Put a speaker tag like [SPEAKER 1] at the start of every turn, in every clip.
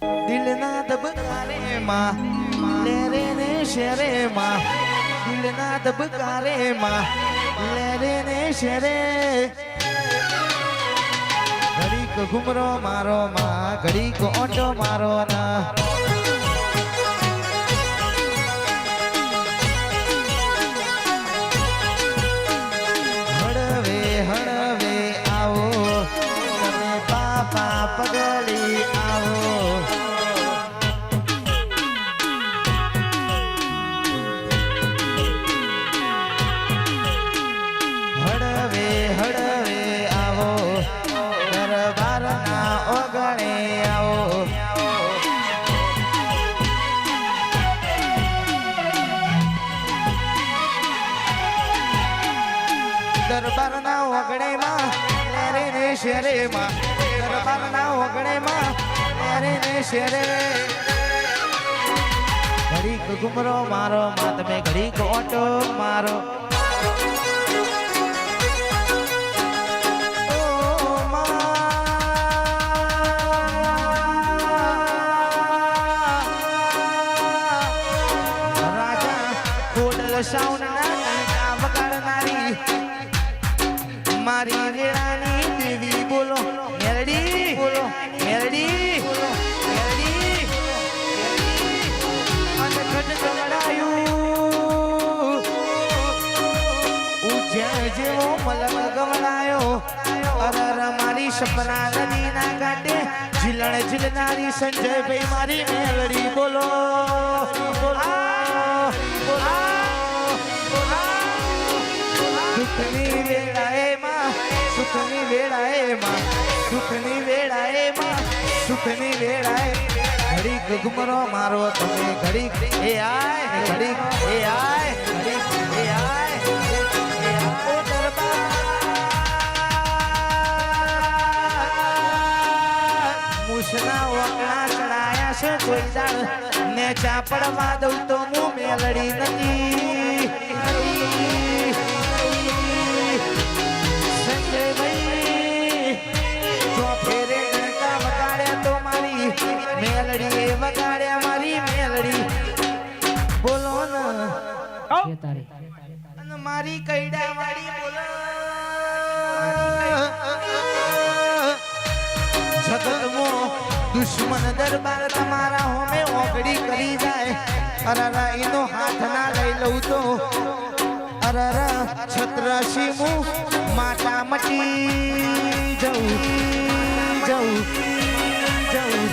[SPEAKER 1] દિલના દબકારે માં લે રે ને શેરે માં દિલના દબકારે માં લે રે ને શેરે ઘડીક ઘુમરો મારો માં ઘડીક ઓટો મારો ના હળવે હળવે આવો તમે પાપા પગલી આવો હળવે હળવે આવો દરબારના ઓગણે આવો દરબારના ઓગણે માં લેરે ને શેરે માં દરબારના ઓગણે માં લેરે ને શેરે ઘડીક ઘુમરો મારો માં તમે ઘડીક ઓટો મારો સાઉન્ડના વગાડનારી મારી વેળાની દેવી બોલો મેલડી બોલો મેલડી મેલડી અને ખડ ગવડાયું ઉજ્યા જેવો મલક ગવડાયો અરર મારી સપના નદીના કાંઠે ઝીલણ ઝીલનારી સંજયભાઈ મારી મેલડી બોલો બોલો બોલો સુખની વેળાએ માં સુખની વેળાએ માં સુખની વેળાએ માં સુખની વેળાએ ઘડીક ઘુમરો મારો તમે ઘડીક એ આય ઘડીક એ આય ઘડીક એ આય ઓ દરબાર મુસના વકડા ચડાયા છે કોઈ દાળ ને ચાપડવા દઉં તો હું મેલડી નથી મેલડી વગાડ્યા મારી મેલડી બોલો ને મારી કૈડા વાળી બોલો જગતમો દુશ્મન દરબાર તમારા હોમે ઓગળી કરી જાય અરરા એનો હાથ ના લઈ લઉં તો અરરા છત્રસી હું માતા મટી જઉં જઉં જઉં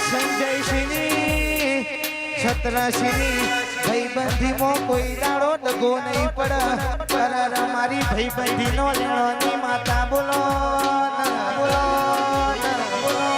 [SPEAKER 1] સંજયસિંહની છત્રસિંહની ભાઈબંધીમાં કોઈ દાડો દગો નહીં પડે અરર મારી ભાઈબંધીનો લેણોની માતા બોલો બોલો બોલો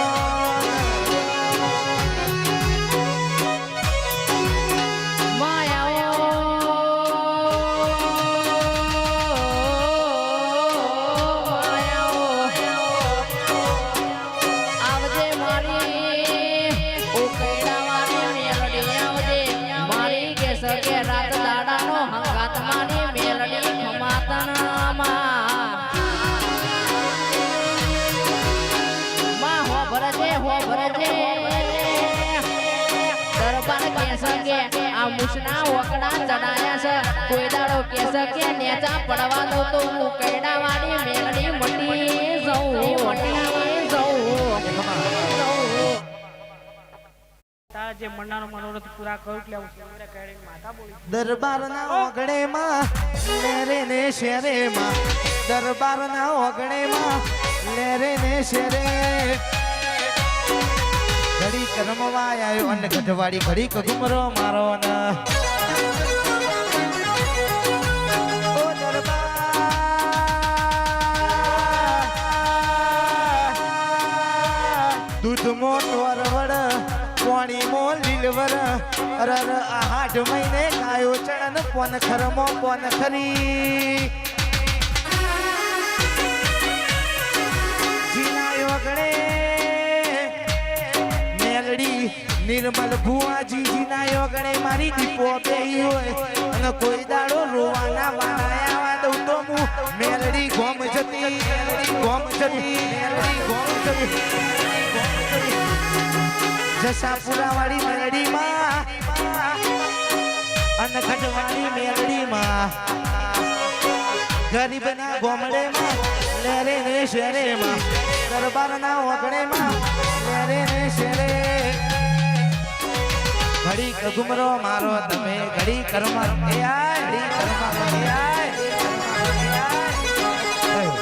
[SPEAKER 1] મુસના વકડા ચડાયા છે કોઈ દાડો કેસ કે નેચા પડવા દો તો હું કૈડા વાળી મેલડી મટી જઉં તારા જે મનનો મનોરથ પૂરા કરું એટલે હું સુંદર કૈડી માતા બોલી દરબારના ઓગણે માં લેરે ને શેરે માં દરબારના ઓગણે માં લેરે ને શેરે ઘડીક રમવા આવ્યો અને ગઢવાડી ઘડીક ઘુમરો મારો ના ઓ દરબાર દૂધમો ટોરવડ પાણીમો લીલવર અરર આ 8 મહિને કાયો ચણન પોન ખરમો પોન ખરી જીનાયો ગણે નિર્મલ ભુવાજી જીના યોગણે મારી દીપો બેહી હોય અને કોઈ દાડો રોવાના વાળાયા દઉં તો હું મેલડી ગોમ જતી મેલડી ગોમ જતી મેલડી ગોમ જતી જસાપુરા વાળી મેરડીમાં અનખટવાળી મેરડીમાં ગરીબના ગોમડેમાં લેરે ને શેરેમાં દરબારના ઓગણેમાં લેરે ને શેરે ઘડી ઘુમરો મારો તમે ઘડી કર્મ ઘડી કર્મ